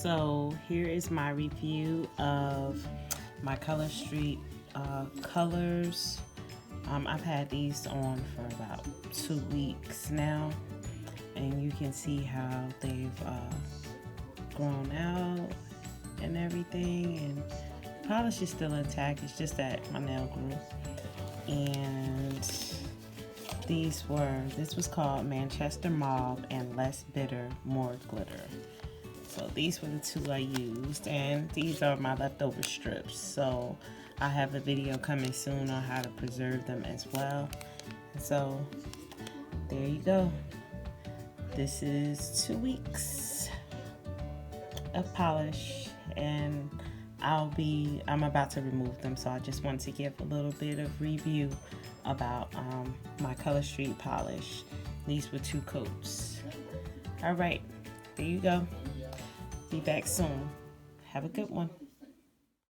So here is my review of my Colorstreet colors. I've had these on for about 2 weeks now, and you can see how they've grown out and everything, and polish is still intact. It's just that my nail grew. And this was called Manchester Mauve and Less Bitter, More Glitter. So these were the two I used, and these are my leftover strips. So I have a video coming soon on how to preserve them as well. So there you go. This is 2 weeks of polish, and I'm about to remove them. So I just want to give a little bit of review about my Colorstreet polish. These were 2 coats. All right, there you go. Be back soon. Have a good one.